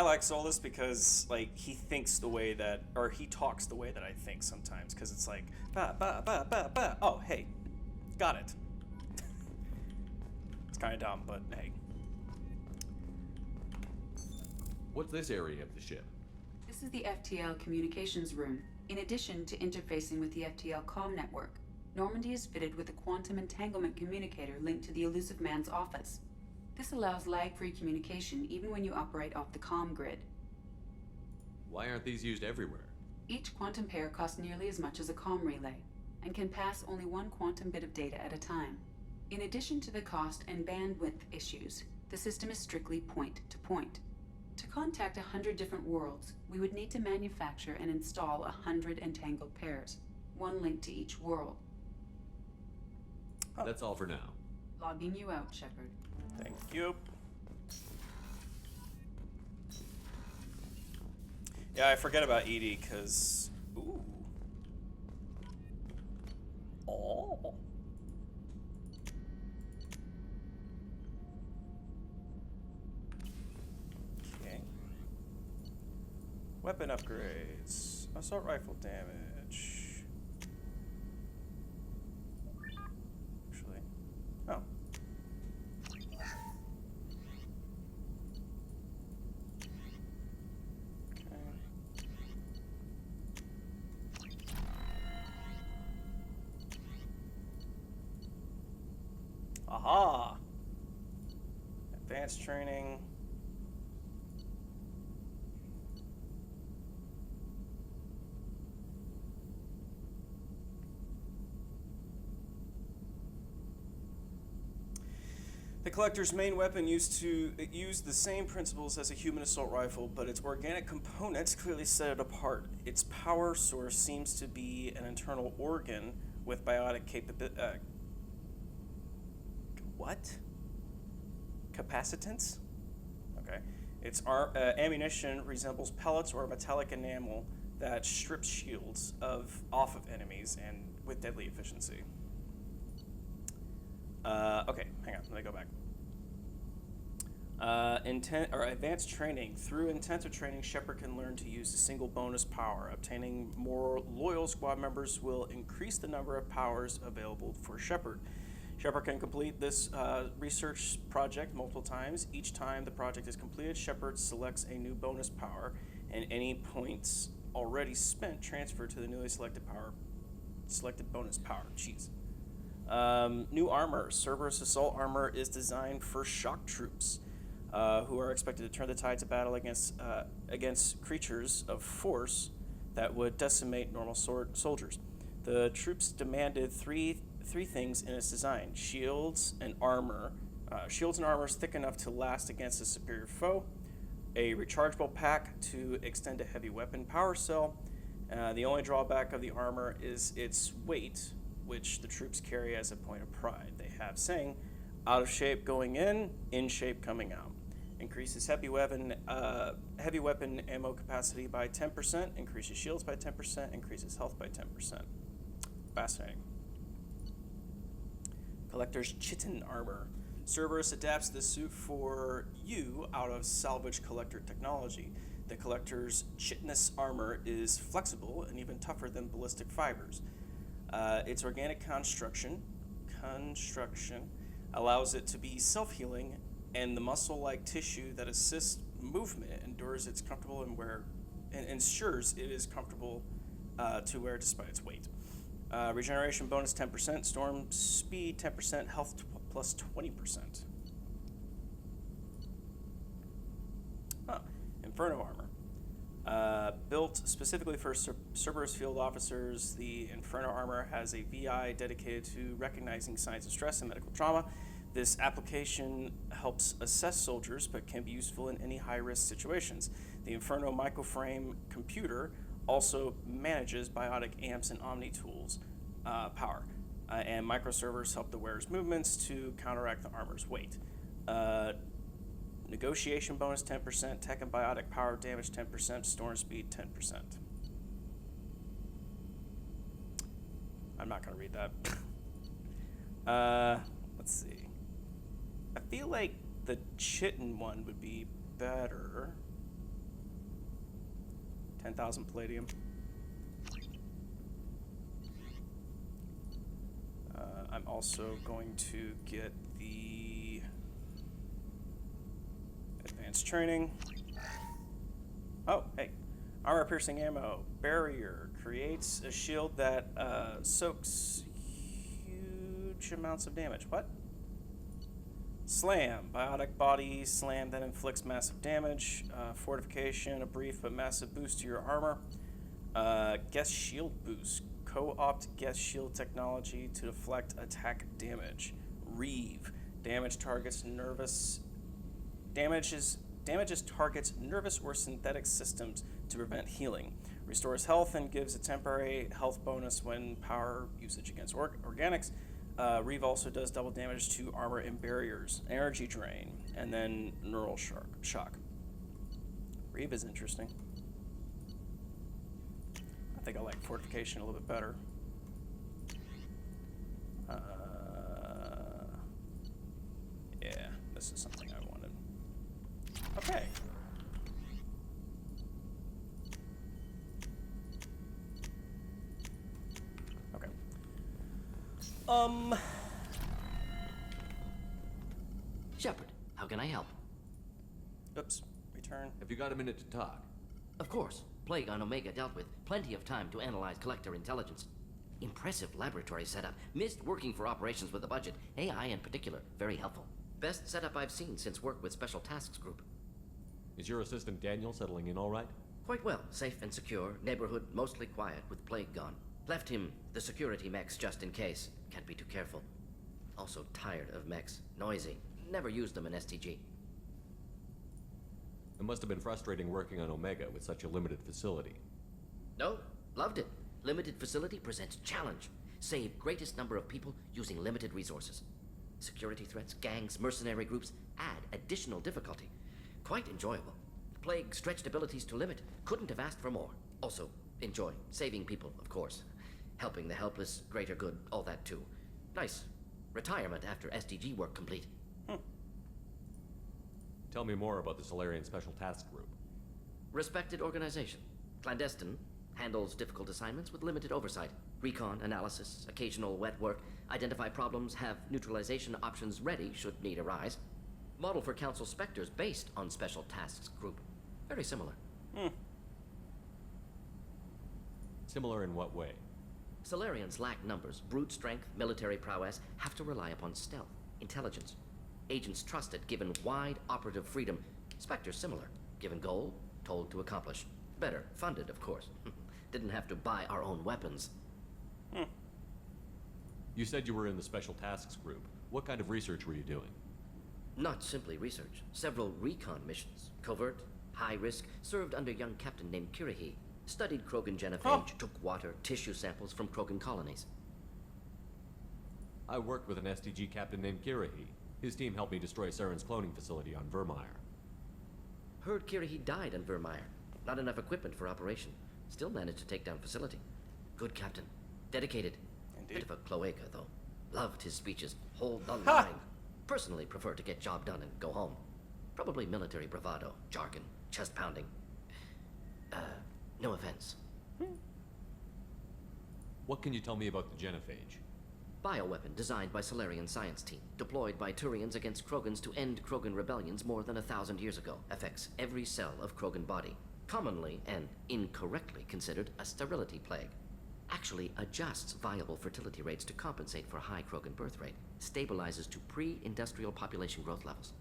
like Solus because like he thinks the way that, or he talks the way that I think sometimes. Because it's like ba ba ba ba ba. Oh hey, got it. It's kind of dumb, but hey. What's this area of the ship? This is the FTL communications room. In addition to interfacing with the FTL comm network, Normandy is fitted with a quantum entanglement communicator linked to the Elusive Man's office. This allows lag-free communication even when you operate off the comm grid. Why aren't these used everywhere? Each quantum pair costs nearly as much as a comm relay, and can pass only one quantum bit of data at a time. In addition to the cost and bandwidth issues, the system is strictly point-to-point. To contact 100 different worlds, we would need to manufacture and install 100 entangled pairs, one linked to each world. That's all for now. Logging you out, Shepard. Thank you. Yeah, I forget about Edie because. Ooh. Oh. Okay. Weapon upgrades. Assault rifle damage. Actually. Oh. Aha! Advanced training. The Collector's main weapon used the same principles as a human assault rifle, but its organic components clearly set it apart. Its power source seems to be an internal organ with biotic capability. What? Capacitance? Okay. Its ammunition resembles pellets or metallic enamel that strips shields off of enemies and with deadly efficiency. Okay, hang on, let me go back. Advanced training. Through intensive training, Shepard can learn to use a single bonus power. Obtaining more loyal squad members will increase the number of powers available for Shepard. Shepard can complete this research project multiple times. Each time the project is completed, Shepard selects a new bonus power, and any points already spent transfer to the newly selected bonus power. Jeez. New armor. Cerberus assault armor is designed for shock troops, who are expected to turn the tides of battle against creatures of force that would decimate normal soldiers. The troops demanded three things in its design: shields and armor. Shields and armor is thick enough to last against a superior foe. A rechargeable pack to extend a heavy weapon power cell. The only drawback of the armor is its weight, which the troops carry as a point of pride. They have saying, out of shape going in shape coming out. Increases heavy weapon ammo capacity by 10%, increases shields by 10%, increases health by 10%. Fascinating. Collector's chitin armor. Cerberus adapts the suit for you out of salvage collector technology. The collector's chitinous armor is flexible and even tougher than ballistic fibers. Its organic construction allows it to be self-healing, and the muscle-like tissue that assists movement ensures it is comfortable to wear despite its weight. Regeneration bonus 10%, storm speed 10%, health plus 20%. Inferno armor. Built specifically for Cerberus field officers, the Inferno armor has a VI dedicated to recognizing signs of stress and medical trauma. This application helps assess soldiers, but can be useful in any high-risk situations. The Inferno microframe computer also manages biotic amps and Omni tools power, and microservers help the wearer's movements to counteract the armor's weight. Negotiation bonus 10%, tech and biotic power damage 10%, storm speed 10%. I'm not going to read that. Let's see. I feel like the chitin one would be better. 10,000 palladium. I'm also going to get the advanced training. Oh, hey. Armor piercing ammo. Barrier. Creates a shield that soaks huge amounts of damage. What? Slam. Biotic body slam that inflicts massive damage. Fortification. A brief but massive boost to your armor. Guess shield boost. Co-opt guess shield technology to deflect attack damage. Reeve. Damages targets targets nervous or synthetic systems to prevent healing. Restores health and gives a temporary health bonus when power usage against organics. Reeve also does double damage to armor and barriers. Energy drain, and then neural shock. Reeve is interesting. I think I like fortification a little bit better. Yeah, this is something I wanted. Okay. Okay. Shepard, how can I help? Oops. Return. Have you got a minute to talk? Of course. Plague on Omega dealt with. Plenty of time to analyze collector intelligence. Impressive laboratory setup. Missed working for operations with a budget. AI in particular. Very helpful. Best setup I've seen since work with Special Tasks Group. Is your assistant Daniel settling in all right? Quite well. Safe and secure. Neighborhood mostly quiet with Plague gone. Left him the security mechs just in case. Can't be too careful. Also tired of mechs. Noisy. Never used them in STG. It must have been frustrating working on Omega with such a limited facility. No, loved it. Limited facility presents challenge. Save greatest number of people using limited resources. Security threats, gangs, mercenary groups add additional difficulty. Quite enjoyable. Plague stretched abilities to limit. Couldn't have asked for more. Also, enjoy. Saving people, of course. Helping the helpless, greater good, all that too. Nice. Retirement after SDG work complete. Tell me more about the Solarian Special Task Group. Respected organization. Clandestine. Handles difficult assignments with limited oversight. Recon, analysis, occasional wet work. Identify problems, have neutralization options ready should need arise. Model for Council Spectres based on Special Tasks Group. Very similar. Similar in what way? Solarians lack numbers, brute strength, military prowess, have to rely upon stealth, intelligence. Agents trusted, given wide operative freedom. Spectres similar, given goal, told to accomplish. Better, funded, of course. Didn't have to buy our own weapons. You said you were in the Special Tasks Group. What kind of research were you doing? Not simply research. Several recon missions. Covert, high risk, served under young captain named Kirahi. Studied Krogan genophage, took water, tissue samples from Krogan colonies. I worked with an STG captain named Kirahi. His team helped me destroy Saren's cloning facility on Vermeer. Heard Kirahi died on Vermeer. Not enough equipment for operation. Still managed to take down facility. Good captain. Dedicated. Indeed. Bit of a cloaca, though. Loved his speeches. Hold the line. Personally prefer to get job done and go home. Probably military bravado, jargon, chest pounding. No offense. What can you tell me about the genophage? Bioweapon designed by Solarian science team, deployed by Turians against Krogans to end Krogan rebellions more than 1,000 years ago. Affects every cell of Krogan body. Commonly and incorrectly considered a sterility plague. Actually adjusts viable fertility rates to compensate for high Krogan birth rate. Stabilizes to pre-industrial population growth levels.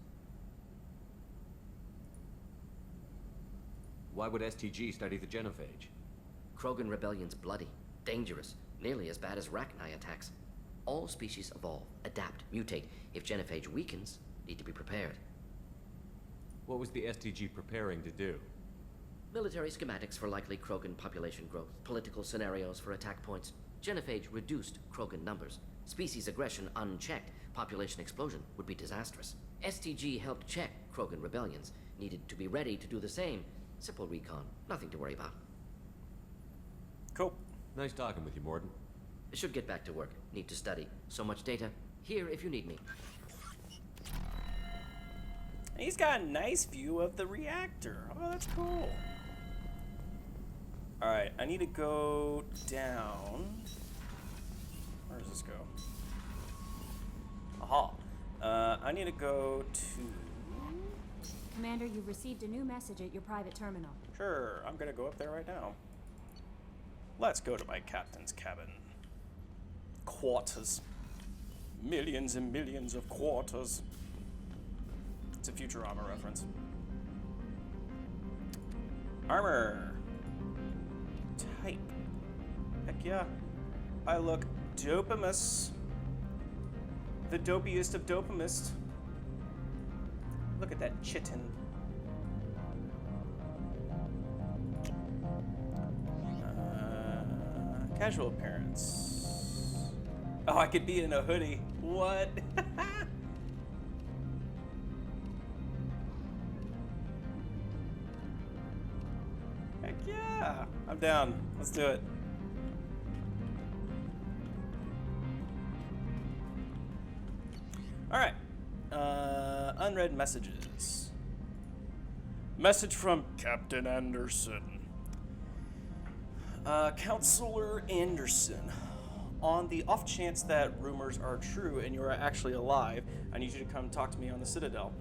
Why would STG study the genophage? Krogan rebellion's bloody, dangerous, nearly as bad as Rachni attacks. All species evolve, adapt, mutate. If genophage weakens, need to be prepared. What was the STG preparing to do? Military schematics for likely Krogan population growth, political scenarios for attack points. Genophage reduced Krogan numbers. Species aggression unchecked, population explosion would be disastrous. STG helped check Krogan rebellions, needed to be ready to do the same. Simple recon, nothing to worry about. Cool. Nice talking with you, Morden. Should get back to work, need to study. So much data. Here if you need me. He's got a nice view of the reactor. Oh, that's cool. Alright, I need to go down. Where does this go? Aha. I need to go to... Commander, you've received a new message at your private terminal. Sure, I'm gonna go up there right now. Let's go to my captain's cabin. Quarters. Millions and millions of quarters. It's a Futurama reference. Armor. Type. Heck yeah. I look dopimus. The dopiest of dopamists. Look at that chitin. Casual appearance. Oh, I could be in a hoodie. What? Heck yeah. I'm down. Let's do it. All right. Unread messages. Message from Captain Anderson. Counselor Anderson, on the off chance that rumors are true and you are actually alive, I need you to come talk to me on the Citadel.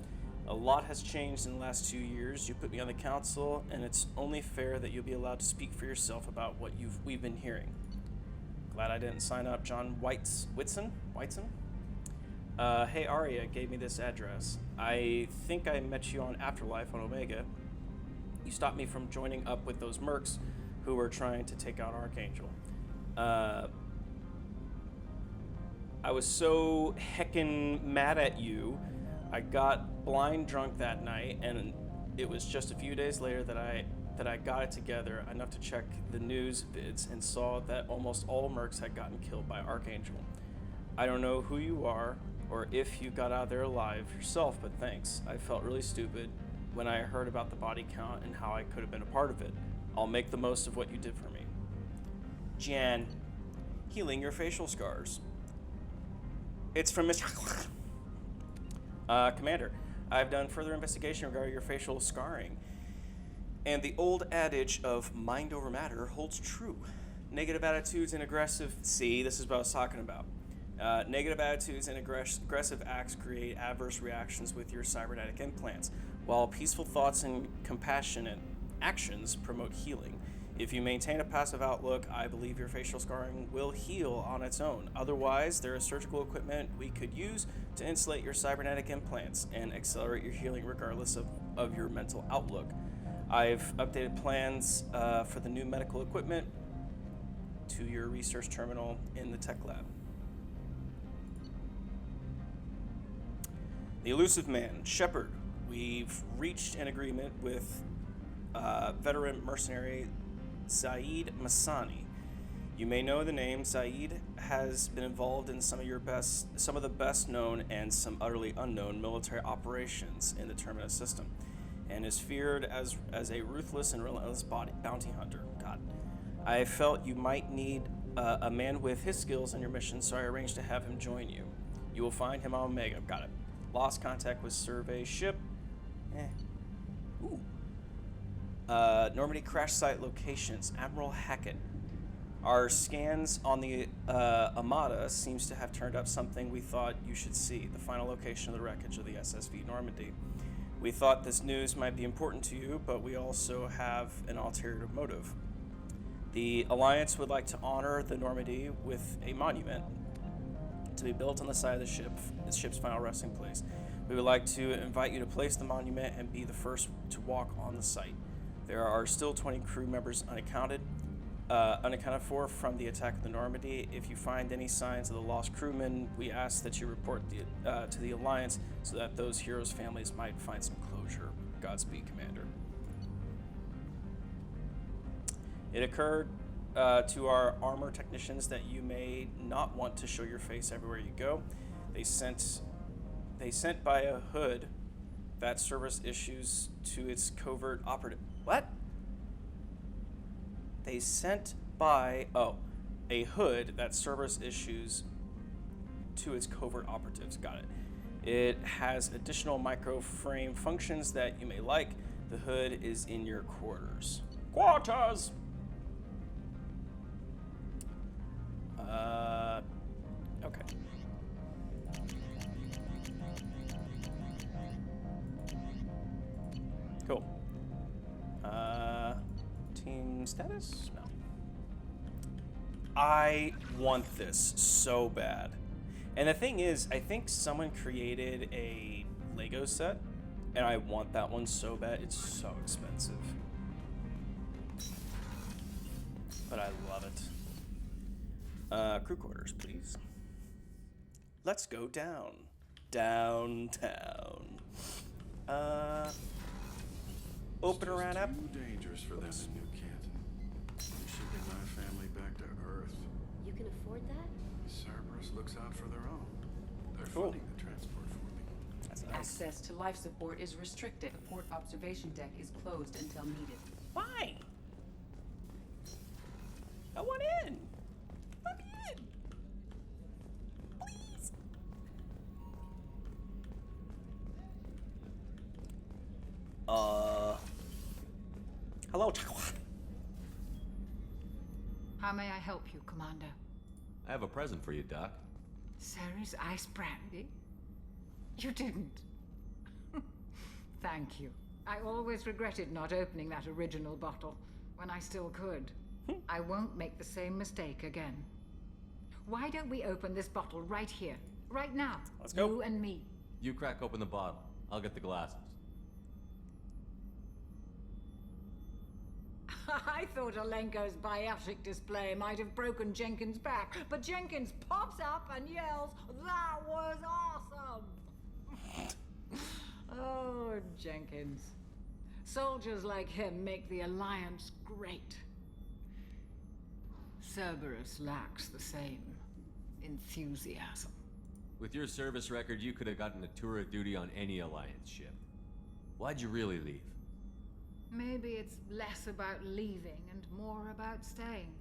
A lot has changed in the last 2 years. You put me on the council, and it's only fair that you'll be allowed to speak for yourself about what we've been hearing. Glad I didn't sign up John Whitson? Hey, Arya gave me this address. I think I met you on Afterlife on Omega. You stopped me from joining up with those mercs who were trying to take out Archangel. I was so heckin' mad at you. I got blind drunk that night, and it was just a few days later that I got it together enough to check the news vids and saw that almost all mercs had gotten killed by Archangel. I don't know who you are or if you got out of there alive yourself, but thanks. I felt really stupid when I heard about the body count and how I could have been a part of it. I'll make the most of what you did for me. Jan, healing your facial scars. It's from Miss... Commander, I've done further investigation regarding your facial scarring, and the old adage of mind over matter holds true. Negative attitudes and aggressive... See, this is what I was talking about. Negative attitudes and aggressive acts create adverse reactions with your cybernetic implants, while peaceful thoughts and compassionate actions promote healing. If you maintain a passive outlook, I believe your facial scarring will heal on its own. Otherwise, there is surgical equipment we could use to insulate your cybernetic implants and accelerate your healing regardless of your mental outlook. I've updated plans for the new medical equipment to your research terminal in the tech lab. The elusive man, Shepard. We've reached an agreement with veteran mercenary Zaid Masani. You may know the name. Zaid has been involved in some of the best known and some utterly unknown military operations in the Terminus system, and is feared as a ruthless and relentless bounty hunter. God, I felt you might need a man with his skills in your mission, so I arranged to have him join you. You will find him on Omega. Got it. Lost contact with survey ship. Ooh. Normandy crash site locations. Admiral Hackett. Our scans on the Armada seems to have turned up something we thought you should see. The final location of the wreckage of the SSV Normandy. We thought this news might be important to you, but we also have an ulterior motive. The Alliance would like to honor the Normandy with a monument to be built on the side of the ship's final resting place. We would like to invite you to place the monument and be the first to walk on the site. There are still 20 crew members unaccounted for from the attack of the Normandy. If you find any signs of the lost crewmen, we ask that you report to the Alliance so that those heroes' families might find some closure. Godspeed, Commander. It occurred to our armor technicians that you may not want to show your face everywhere you go. They sent by a hood that service issues to its covert operative. What? They sent by a hood that service issues to its covert operatives. Got it. It has additional microframe functions that you may like. The hood is in your quarters. Quarters! Okay. Cool. Team status? No. I want this so bad. And the thing is, I think someone created a Lego set, and I want that one so bad. It's so expensive. But I love it. Crew quarters, please. Let's go down. Downtown. Open around up. Too dangerous for them in New Canton. Shipping my family back to Earth. You can afford that? Cerberus looks out for their own. They're Cool. funding the transport for me. That's nice. Access to life support is restricted. The port observation deck is closed until needed. Why? I want in. Let me in. Please. Hello, Chakwa. How may I help you, Commander? I have a present for you, Doc. Ceres ice brandy? You didn't. Thank you. I always regretted not opening that original bottle when I still could. I won't make the same mistake again. Why don't we open this bottle right here, right now? Let's go. You and me. You crack open the bottle. I'll get the glasses. I thought Alenko's biotic display might have broken Jenkins' back, but Jenkins pops up and yells, "That was awesome!" Oh, Jenkins. Soldiers like him make the Alliance great. Cerberus lacks the same enthusiasm. With your service record, you could have gotten a tour of duty on any Alliance ship. Why'd you really leave? Maybe it's less about leaving and more about staying.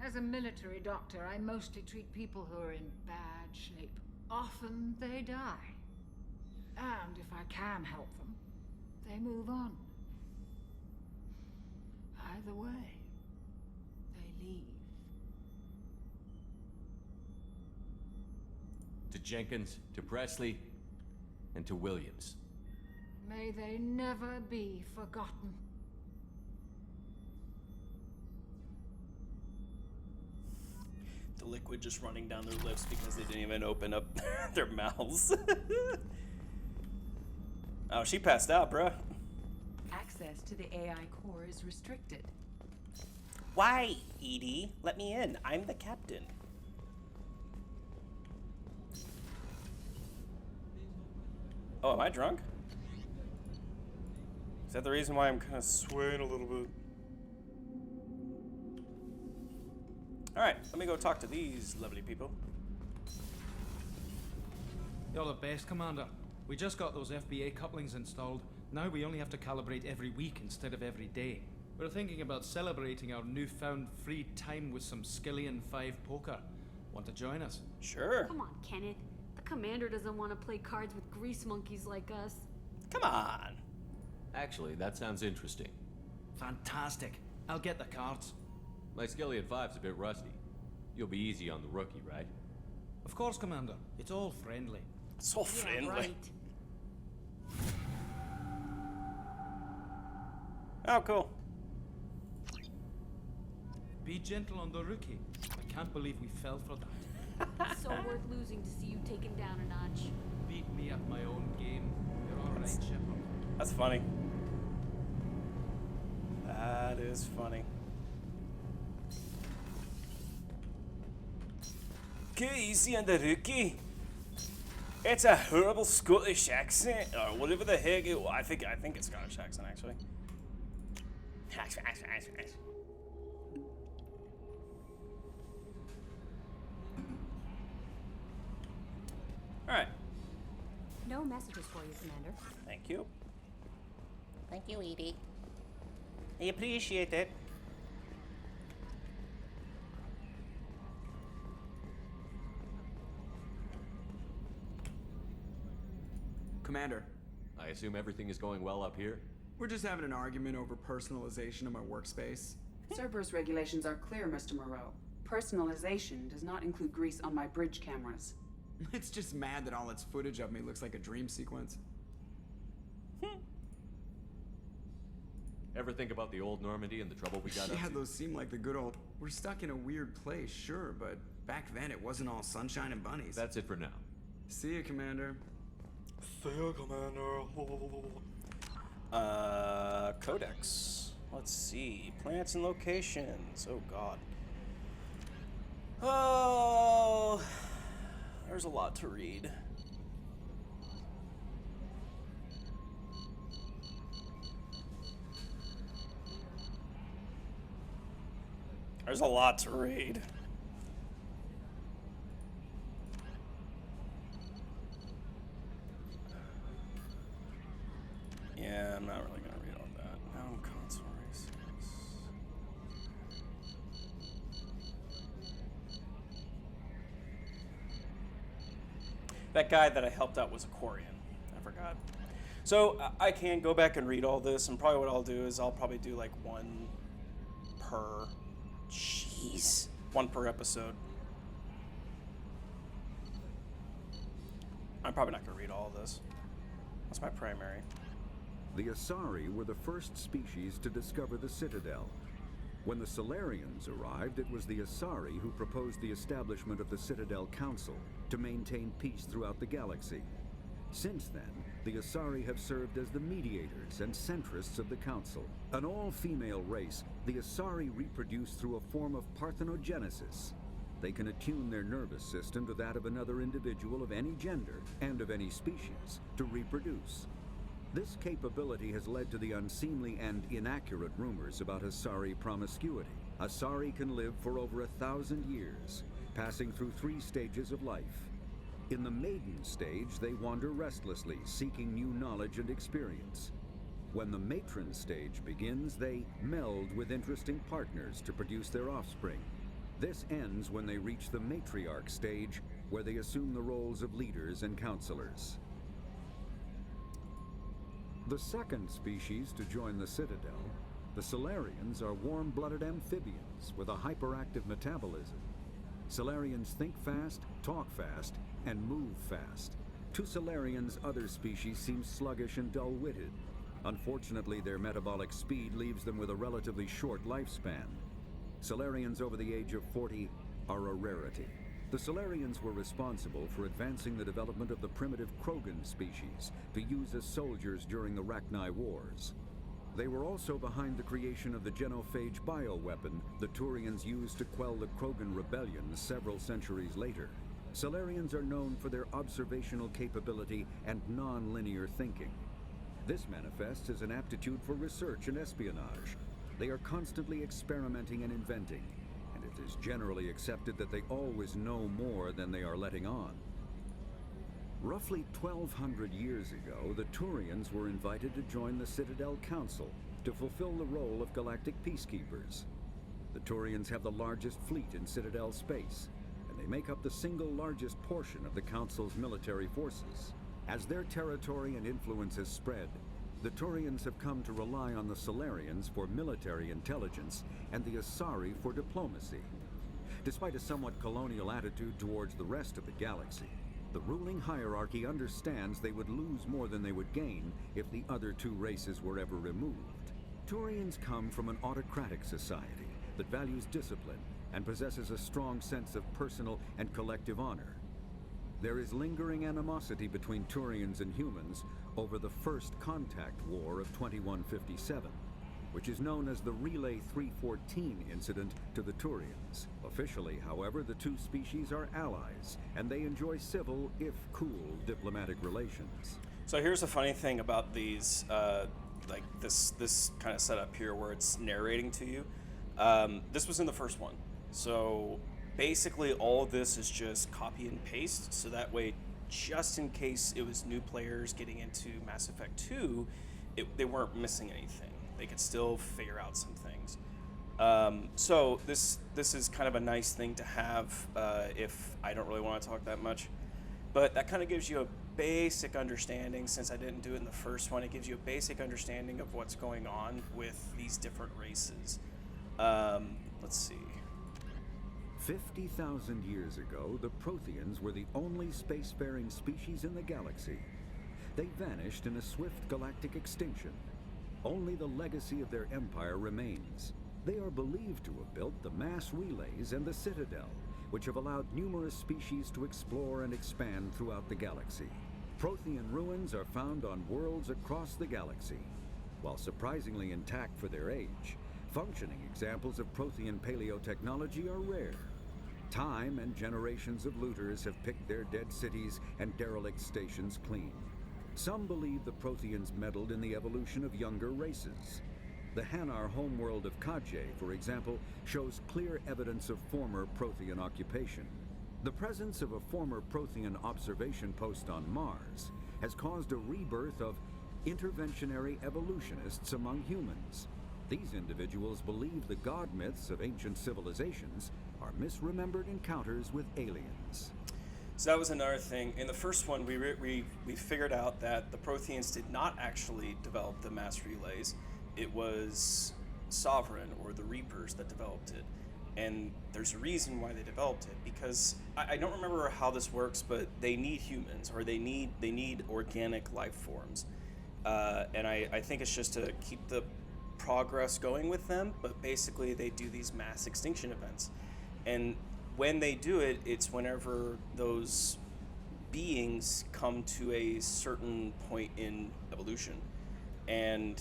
As a military doctor, I mostly treat people who are in bad shape. Often they die. And if I can help them, they move on. Either way, they leave. To Jenkins, to Presley, and to Williams. May they never be forgotten. The liquid just running down their lips because they didn't even open up their mouths. Oh, she passed out, bruh. Access to the AI core is restricted. Why, Edie? Let me in. I'm the captain. Oh, am I drunk? Is that the reason why I'm kind of swaying a little bit? Alright, let me go talk to these lovely people. You're the best, Commander. We just got those FBA couplings installed. Now we only have to calibrate every week instead of every day. We're thinking about celebrating our newfound free time with some Skillian 5 poker. Want to join us? Sure. Come on, Kenneth. The commander doesn't want to play cards with grease monkeys like us. Come on. Actually, that sounds interesting. Fantastic. I'll get the cards. My Skillian 5's a bit rusty. You'll be easy on the rookie, right? Of course, Commander. It's all friendly. So friendly. Yeah, right. Oh, cool. Be gentle on the rookie. I can't believe we fell for that. It's so worth losing to see you taken down a notch. Beat me at my own game. You're all right, Shepard. That's funny. That is funny. Get easy on the rookie. It's a horrible Scottish accent, or whatever the heck it. I think it's Scottish accent actually. All right. No messages for you, Commander. Thank you. Thank you, Edie. I appreciate it. Commander, I assume everything is going well up here? we're just having an argument over personalization of my workspace. Cerberus regulations are clear, Mr. Moreau. Personalization does not include grease on my bridge cameras. It's just mad that all its footage of me looks like a dream sequence. Ever think about the old Normandy and the trouble we got Yeah, up to? those seem like the good old... We're stuck in a weird place, sure, but back then it wasn't all sunshine and bunnies. That's it for now. See ya, Commander. See ya, Commander. Codex. Let's see. Planets and locations. Oh, God. Oh, there's a lot to read. There's a lot to read. Yeah, I'm not really gonna read all that. Now console races. That guy that I helped out was a Quarian. I forgot. So I can go back and read all this, and probably what I'll do is I'll probably do like one per episode. I'm probably not going to read all of this. That's my primary. The Asari were the first species to discover the Citadel. When the Solarians arrived, it was the Asari who proposed the establishment of the Citadel Council to maintain peace throughout the galaxy. Since then, the Asari have served as the mediators and centrists of the Council. An all-female race, the Asari reproduce through a form of parthenogenesis. They can attune their nervous system to that of another individual of any gender and of any species to reproduce. This capability has led to the unseemly and inaccurate rumors about Asari promiscuity. Asari can live for over 1,000 years, passing through 3 stages of life. In the maiden stage, they wander restlessly, seeking new knowledge and experience. When the matron stage begins, they meld with interesting partners to produce their offspring. This ends when they reach the matriarch stage, where they assume the roles of leaders and counselors. The second species to join the Citadel, the Solarians, are warm-blooded amphibians with a hyperactive metabolism. Solarians think fast, talk fast, and move fast. To Solarians, other species seem sluggish and dull-witted. Unfortunately, their metabolic speed leaves them with a relatively short lifespan. Solarians over the age of 40 are a rarity. The Solarians were responsible for advancing the development of the primitive Krogan species to use as soldiers during the Rachni Wars. They were also behind the creation of the genophage bioweapon the Turians used to quell the Krogan rebellion several centuries later. Solarians are known for their observational capability and non-linear thinking. This manifests as an aptitude for research and espionage. They are constantly experimenting and inventing, and it is generally accepted that they always know more than they are letting on. Roughly 1,200 years ago, the Turians were invited to join the Citadel Council to fulfill the role of galactic peacekeepers. The Turians have the largest fleet in Citadel space, and they make up the single largest portion of the Council's military forces. As their territory and influence has spread, the Turians have come to rely on the Solarians for military intelligence and the Asari for diplomacy. Despite a somewhat colonial attitude towards the rest of the galaxy, the ruling hierarchy understands they would lose more than they would gain if the other 2 races were ever removed. Turians come from an autocratic society that values discipline and possesses a strong sense of personal and collective honor. There is lingering animosity between Turians and humans over the First Contact War of 2157, which is known as the Relay 314 incident to the Turians. Officially, however, the 2 species are allies, and they enjoy civil, if cool, diplomatic relations. So here's the funny thing about these, like this kind of setup here where it's narrating to you. This was in the first one. So basically all of this is just copy and paste, so that way, just in case it was new players getting into Mass Effect 2, they weren't missing anything. They could still figure out some things. So this is kind of a nice thing to have if I don't really want to talk that much. But that kind of gives you a basic understanding, since I didn't do it in the first one, it gives you a basic understanding of what's going on with these different races. Let's see. 50,000 years ago, the Protheans were the only spacefaring species in the galaxy. They vanished in a swift galactic extinction. Only the legacy of their empire remains. They are believed to have built the mass relays and the Citadel, which have allowed numerous species to explore and expand throughout the galaxy. Prothean ruins are found on worlds across the galaxy. While surprisingly intact for their age, functioning examples of Prothean paleotechnology are rare. Time and generations of looters have picked their dead cities and derelict stations clean. Some believe the Protheans meddled in the evolution of younger races. The Hanar homeworld of Kaje, for example, shows clear evidence of former Prothean occupation. The presence of a former Prothean observation post on Mars has caused a rebirth of interventionary evolutionists among humans. These individuals believe the god myths of ancient civilizations are misremembered encounters with aliens. So that was another thing. In the first one, we figured out that the Protheans did not actually develop the mass relays. It was Sovereign, or the Reapers, that developed it. And there's a reason why they developed it, because I don't remember how this works, but they need humans, or they need organic life forms. And I think it's just to keep the progress going with them, but basically they do these mass extinction events. And when they do it, it's whenever those beings come to a certain point in evolution. And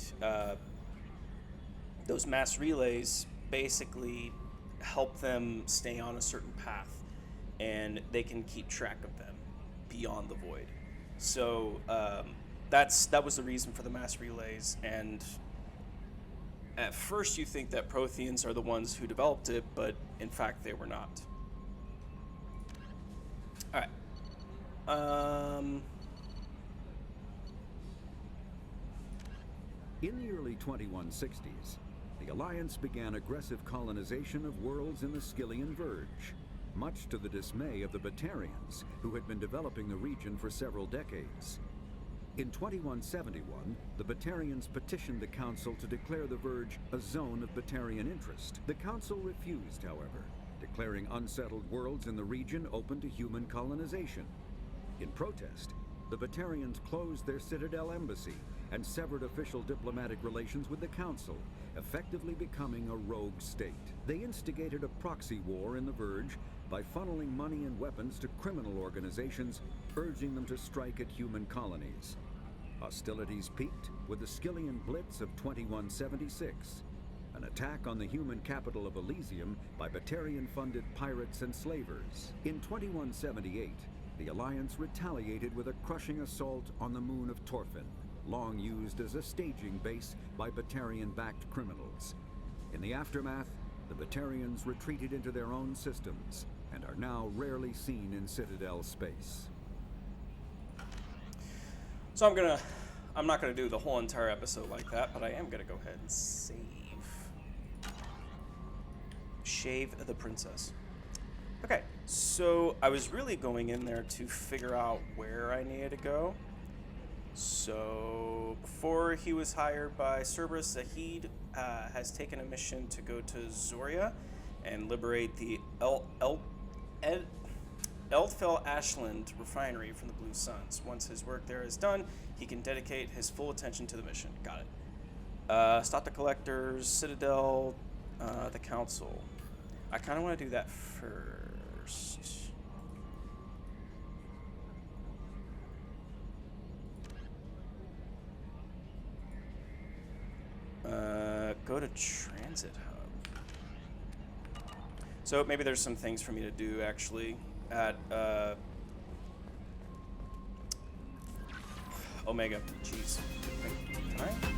those mass relays basically help them stay on a certain path, and they can keep track of them beyond the void. So that was the reason for the mass relays. And at first you think that Protheans are the ones who developed it, but in fact they were not. All right. In the early 2160s, the Alliance began aggressive colonization of worlds in the Skyllian Verge, much to the dismay of the Batarians, who had been developing the region for several decades. In 2171, the Batarians petitioned the Council to declare the Verge a zone of Batarian interest. The Council refused, however, declaring unsettled worlds in the region open to human colonization. In protest, the Batarians closed their Citadel embassy and severed official diplomatic relations with the Council, effectively becoming a rogue state. They instigated a proxy war in the Verge by funneling money and weapons to criminal organizations, urging them to strike at human colonies. Hostilities peaked with the Skyllian Blitz of 2176, an attack on the human capital of Elysium by Batarian-funded pirates and slavers. In 2178, the Alliance retaliated with a crushing assault on the moon of Torfin, long used as a staging base by Batarian-backed criminals. In the aftermath, the Batarians retreated into their own systems and are now rarely seen in Citadel space. So I'm not gonna do the whole entire episode like that, but I am gonna go ahead and shave the princess. Okay, so I was really going in there to figure out where I needed to go. So before he was hired by Cerberus, Zahid has taken a mission to go to Zoria and liberate the Eldfell Ashland refinery from the Blue Suns. Once his work there is done, he can dedicate his full attention to the mission. Got it. Stop the Collectors, Citadel, the Council. I kind of want to do that first. Go to Transit Hub. So maybe there's some things for me to do actually at Omega. Jeez. Can I?